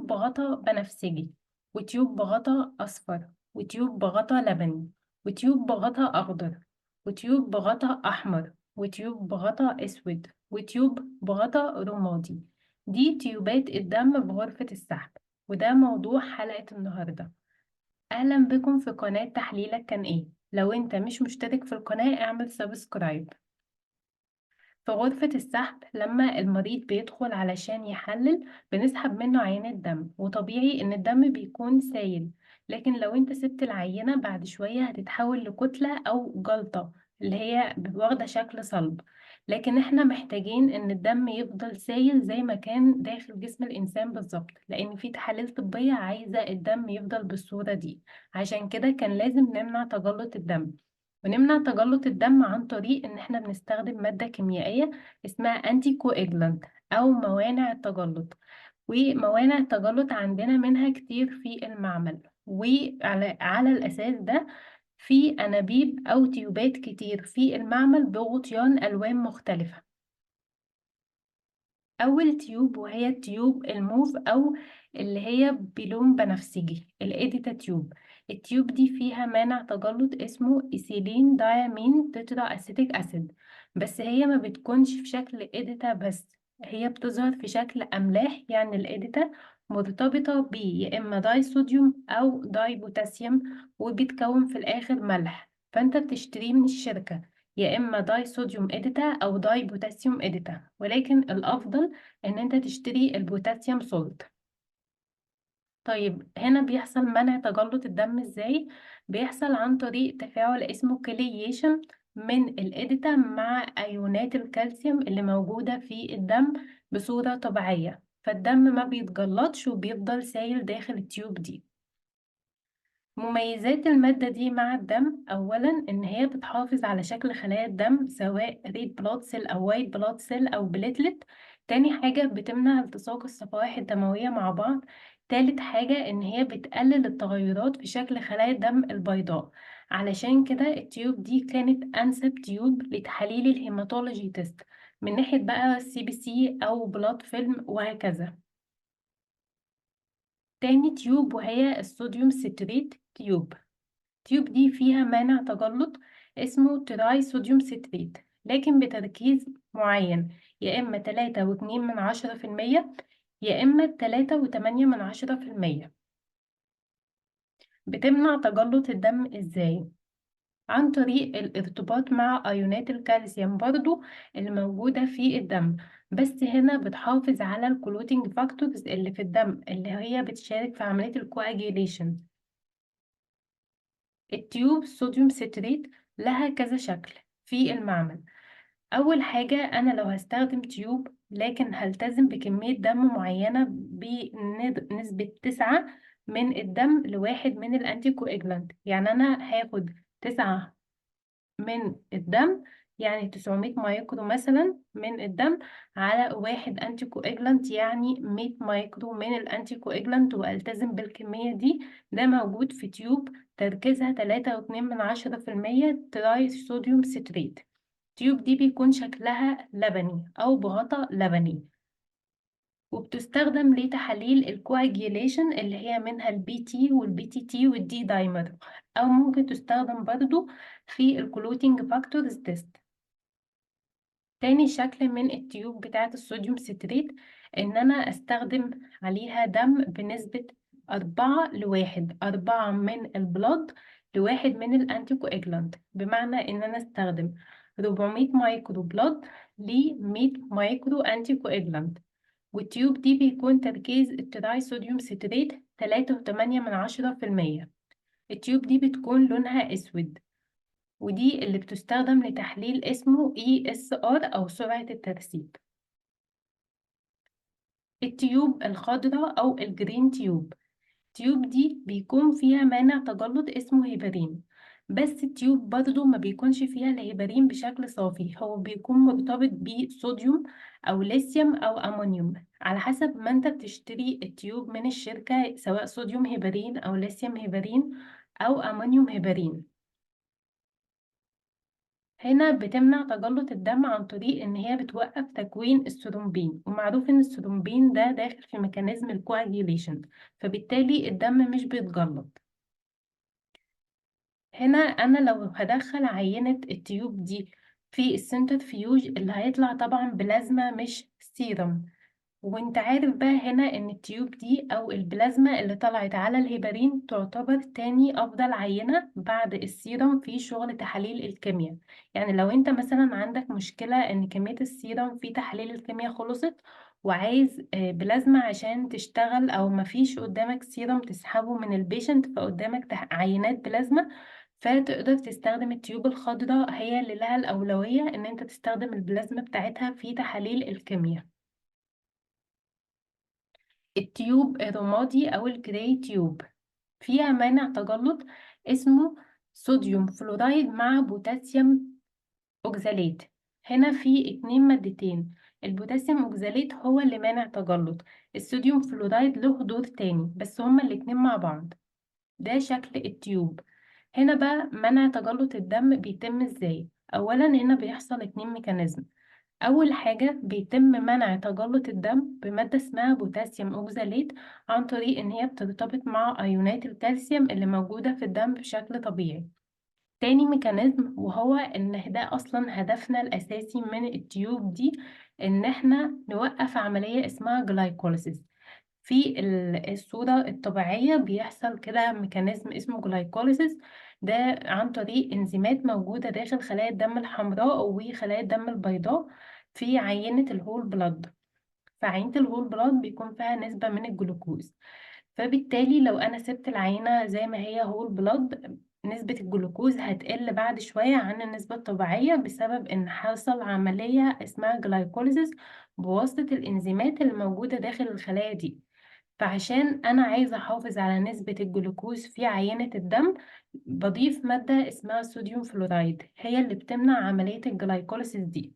تيوب بغطا بنفسجي، وتيوب بغطا أصفر، وتيوب بغطا لبني، وتيوب بغطا أخضر، وتيوب بغطا أحمر، وتيوب بغطا أسود، وتيوب بغطا رمادي. دي تيوبات الدم بغرفة السحب، وده موضوع حلقة النهاردة. أهلا بكم في قناة تحليلك كان إيه. لو أنت مش مشترك في القناة اعمل سبسكرايب. في غرفة السحب لما المريض بيدخل علشان يحلل بنسحب منه عينة دم، وطبيعي ان الدم بيكون سايل، لكن لو انت سبت العينة بعد شوية هتتحول لكتلة او جلطة اللي هي واخدة شكل صلب. لكن احنا محتاجين ان الدم يفضل سايل زي ما كان داخل جسم الانسان بالظبط، لان في تحاليل طبية عايزة الدم يفضل بالصورة دي. عشان كده كان لازم نمنع تجلط الدم. ونمنع تجلط الدم عن طريق ان احنا بنستخدم مادة كيميائية اسمها انتي كواجلانت او موانع التجلط. وموانع التجلط عندنا منها كتير في المعمل، وعلى الاساس ده في انابيب او تيوبات كتير في المعمل بغطيان الوان مختلفة. اول تيوب وهي التيوب الموف او اللي هي بلون بنفسجي، الاديتا تيوب. التيوب دي فيها مانع تجلط اسمه ايثيلين دايامين تترا اسيتيك اسيد، بس هي ما بتكونش في شكل اديتا بس، هي بتظهر في شكل املاح. يعني الاديتا مرتبطة ب يا اما داي صوديوم او داي بوتاسيوم، وبيتكون في الاخر ملح، فانت بتشتريه من الشركة يا اما داي صوديوم اديتا او داي بوتاسيوم اديتا، ولكن الافضل ان انت تشتري البوتاسيوم سولت. طيب هنا بيحصل منع تجلط الدم ازاي؟ بيحصل عن طريق تفاعل اسمه كلييشن من الاديتا مع ايونات الكالسيوم اللي موجودة في الدم بصورة طبيعية، فالدم ما بيتجلطش وبيفضل سايل داخل التيوب دي. مميزات المادة دي مع الدم: أولا إن هي بتحافظ على شكل خلايا الدم سواء ريد بلاد سيل أو وايت بلاد سيل أو بليتلت. تاني حاجة بتمنع التصاق الصفائح الدموية مع بعض. تالت حاجة إن هي بتقلل التغيرات في شكل خلايا الدم البيضاء. علشان كده التيوب دي كانت أنسب تيوب لتحاليل الهيماتولوجي تيست من ناحية بقى CBC أو بلاد فيلم وهكذا. تاني تيوب وهي الصوديوم ستريت تيوب. التيوب دي فيها مانع تجلط اسمه تراي صوديوم ستريت، لكن بتركيز معين، يا إما 3.2%، يا إما 3.8%. بتمنع تجلط الدم إزاي؟ عن طريق الارتباط مع أيونات الكالسيوم برضو اللي موجودة في الدم، بس هنا بتحافظ على الكلوتينج فاكتورز اللي في الدم اللي هي بتشارك في عملية الكواجيليشن. التيوب صوديوم ستريت لها كذا شكل في المعمل. أول حاجة، أنا لو هستخدم تيوب لكن هلتزم بكمية دم معينة بنسبة 9 من الدم لواحد من الأنتي كواجلانت. يعني أنا هاخد 9 من الدم، يعني 900 مايكرو مثلا من الدم على واحد أنتي كواجلانت، يعني 100 مايكرو من الأنتي كواجلانت، وألتزم بالكمية دي. ده موجود في تيوب تركيزها 3.2% تراي صوديوم ستريت. التيوب دي بيكون شكلها لبني أو بغطاء لبني، وبتستخدم لتحاليل الكواجيليشن اللي هي منها البي تي والبي تي تي والدي دايمر، أو ممكن تستخدم برضو في الكلوتينج فاكتورز تيست. تاني شكل من التيوب بتاعة الصوديوم ستريت إن أنا أستخدم عليها دم بنسبة 4:1، 4 من البلاد لواحد من الأنتي كواجلانت، بمعنى إن أنا أستخدم 400 مايكرو بلاد ل 100 مايكرو أنتي كواجلانت. والتيوب دي بيكون تركيز التراي صوديوم ستريت 3.8%. التيوب دي بتكون لونها أسود، ودي اللي بتستخدم لتحليل اسمه ESR أو سرعة الترسيب. التيوب الخضراء أو الجرين تيوب، التيوب دي بيكون فيها مانع تجلط اسمه هيبرين، بس التيوب برضو ما بيكونش فيها الهيبرين بشكل صافي، هو بيكون مرتبط بصوديوم أو ليثيوم أو أمونيوم، على حسب ما انت بتشتري التيوب من الشركة، سواء صوديوم هيبرين أو ليثيوم هيبرين أو أمونيوم هيبرين. هنا بتمنع تجلط الدم عن طريق ان هي بتوقف تكوين الثرومبين، ومعروف ان الثرومبين ده داخل في ميكانيزم الكواجيوليشن، فبالتالي الدم مش بيتجلط. هنا انا لو هدخل عينة التيوب دي في السنترفيوج، اللي هيطلع طبعا بلازما مش سيرم. وانت عارف بقى هنا ان التيوب دي او البلازما اللي طلعت على الهيبرين تعتبر تاني افضل عينة بعد السيرم في شغل تحاليل الكيمياء. يعني لو انت مثلا عندك مشكلة ان كمية السيرم في تحاليل الكيمياء خلصت، وعايز بلازما عشان تشتغل، او مفيش قدامك سيرم تسحبه من البيشنت، فقدامك عينات بلازما، فتقدر تستخدم التيوب الخضراء، هي اللي لها الأولوية ان انت تستخدم البلازما بتاعتها في تحاليل الكيمياء. التيوب الرمادي أو الجراي تيوب فيها مانع تجلط اسمه صوديوم فلورايد مع بوتاسيوم أوكزاليت. هنا في اتنين مادتين، البوتاسيوم أوكزاليت هو اللي مانع تجلط، الصوديوم فلورايد له دور تاني، بس هما الاتنين مع بعض. ده شكل التيوب. هنا بقى منع تجلط الدم بيتم ازاي؟ أولا هنا بيحصل اتنين ميكانيزم. أول حاجة بيتم منع تجلط الدم بمادة اسمها بوتاسيوم أوكزاليت، عن طريق إن هي بترتبط مع أيونات الكالسيوم اللي موجودة في الدم بشكل طبيعي. تاني ميكانيزم، وهو إن ده أصلا هدفنا الأساسي من التيوب دي، إن احنا نوقف عملية اسمها جلايكوليسيس. في الصورة الطبيعية بيحصل كده ميكانيزم اسمه جلايكوليسيس، ده عن طريق انزيمات موجودة داخل خلايا الدم الحمراء وخلايا الدم البيضاء في عينة الهول بلاد. فعينة الهول بلاد بيكون فيها نسبة من الجلوكوز، فبالتالي لو أنا سبت العينة زي ما هي هول بلاد، نسبة الجلوكوز هتقل بعد شوية عن النسبة الطبيعية، بسبب إن حصل عملية اسمها جلايكوليسيس بواسطة الإنزيمات اللي موجودة داخل الخلايا دي. فعشان أنا عايزة أحافظ على نسبة الجلوكوز في عينة الدم، بضيف مادة اسمها صوديوم فلورايد، هي اللي بتمنع عملية الجلايكوليسيس دي.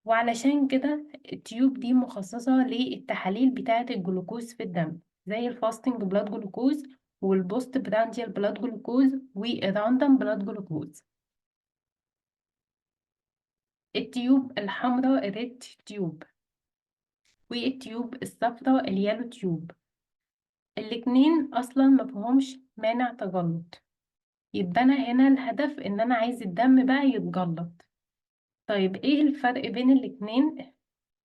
وعلشان كده التيوب دي مخصصة للتحاليل بتاعة الجلوكوز في الدم، زي الفاستنج بلاد جلوكوز والبوست برانديال بلاد جلوكوز والراندوم بلاد جلوكوز. التيوب الحمراء الريد تيوب، والتيوب الصفراء اليالو تيوب، الاتنين اصلا مفهومش مانع تجلط. يبقى انا هنا الهدف ان انا عايز الدم بقى يتجلط. طيب ايه الفرق بين الاتنين؟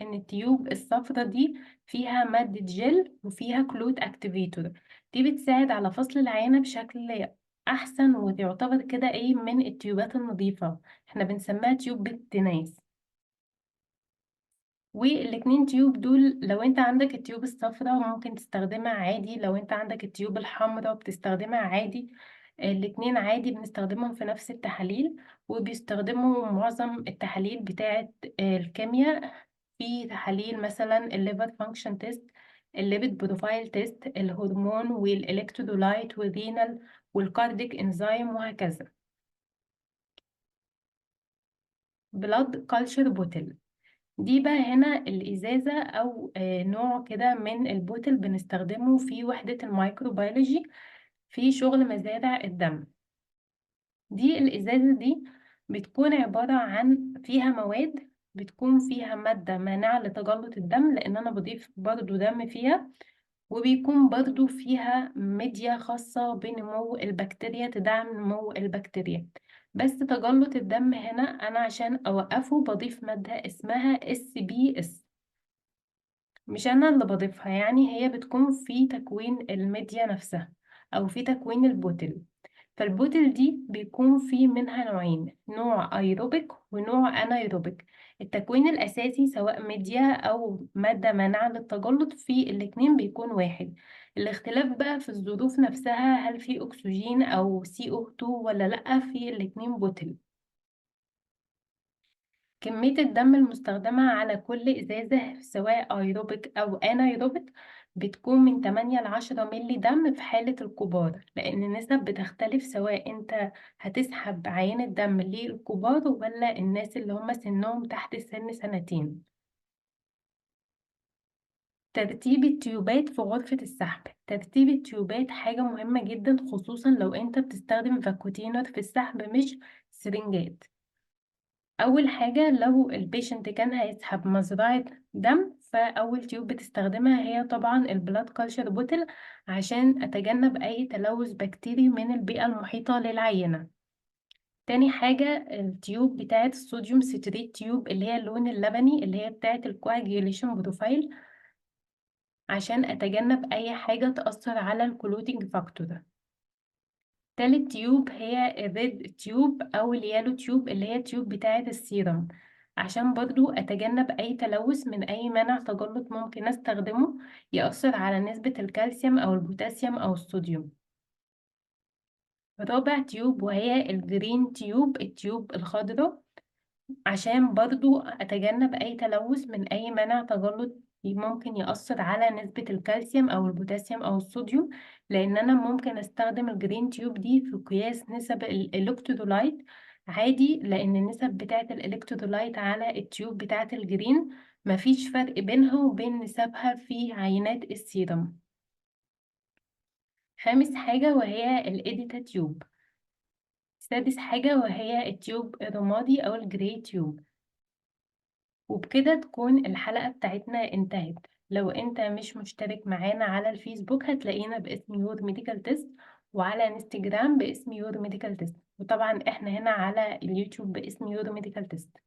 ان التيوب الصفرا دي فيها مادة جل وفيها كلوت اكتيفيتور، دي بتساعد على فصل العينة بشكل احسن، وتعتبر كده ايه من التيوبات النظيفة، احنا بنسميها تيوب بالتناس. والاتنين تيوب دول، لو انت عندك التيوب الصفراء ممكن تستخدمها عادي، لو انت عندك التيوب الحمراء بتستخدمها عادي. الاتنين عادي بنستخدمهم في نفس التحاليل، وبيستخدموا معظم التحاليل بتاعة الكيمياء، في تحاليل مثلا الليفر فانكشن تيست، الليبيد بروفايل تيست، الهرمون والالكترولايت والرينال والكارديك انزيم وهكذا. بلاد كلتشر بوتل، دي بقى هنا الإزازة أو نوع كده من البوتل بنستخدمه في وحدة الميكروبيولوجي في شغل مزارع الدم. دي الإزازة دي بتكون عبارة عن فيها مواد، بتكون فيها مادة مانعة لتجلط الدم لأن أنا بضيف برضو دم فيها، وبيكون برضو فيها ميديا خاصة بنمو البكتيريا تدعم نمو البكتيريا. بس تجلط الدم هنا أنا عشان أوقفه بضيف مادة اسمها SBS، مش أنا اللي بضيفها، يعني هي بتكون في تكوين الميديا نفسها أو في تكوين البوتل. فالبوتل دي بيكون في منها نوعين، نوع ايروبيك ونوع انايروبيك. التكوين الاساسي سواء ميديا او مادة مانعة للتجلط في الاتنين بيكون واحد، الاختلاف بقى في الظروف نفسها، هل في اكسجين او CO2 ولا لا في الاتنين بوتل. كمية الدم المستخدمة على كل إزازة سواء أيروبيك أو أنايروبيك بتكون من 8 ل 10 ملي دم في حالة الكبار، لأن النسب بتختلف سواء أنت هتسحب عينة دم للكبار ولا الناس اللي هم سنهم تحت سن سنتين. ترتيب التيوبات في غرفة السحب، ترتيب التيوبات حاجة مهمة جدا، خصوصا لو أنت بتستخدم فاكوتينر في السحب مش سرنجات. أول حاجة لو البيشنت كان هيسحب مزرعة دم، فأول تيوب بتستخدمها هي طبعا البلاد كلشر بوتل عشان أتجنب أي تلوث بكتيري من البيئة المحيطة للعينة. تاني حاجة التيوب بتاعة الصوديوم ستريت تيوب اللي هي اللون اللبني اللي هي بتاعة الكواجيوليشن بروفايل عشان أتجنب أي حاجة تأثر على الكلوتينج فاكتور. تالت تيوب هي الريد تيوب أو اليالو تيوب اللي هي التيوب بتاعة السيرم عشان برضو أتجنب أي تلوث من أي منع تجلط ممكن أستخدمه يأثر على نسبة الكالسيوم أو البوتاسيوم أو الصوديوم. رابع تيوب وهي الجرين تيوب التيوب الخضراء عشان برضو أتجنب أي تلوث من أي منع تجلط ممكن يأثر على نسبة الكالسيوم أو البوتاسيوم أو الصوديوم، لأن أنا ممكن أستخدم الجرين تيوب دي في قياس نسب الإلكترولايت عادي، لأن النسب بتاعة الإلكترولايت على التيوب بتاعة الجرين مفيش فرق بينها وبين نسبها في عينات السيرم. خامس حاجة وهي الإيديتا تيوب. سادس حاجة وهي التيوب الرمادي أو الجري تيوب. وبكده تكون الحلقة بتاعتنا انتهت. لو انت مش مشترك معانا على الفيسبوك هتلاقينا باسم يور ميديكال تيست، وعلى انستجرام باسم يور ميديكال تيست، وطبعا احنا هنا على اليوتيوب باسم يور ميديكال تيست.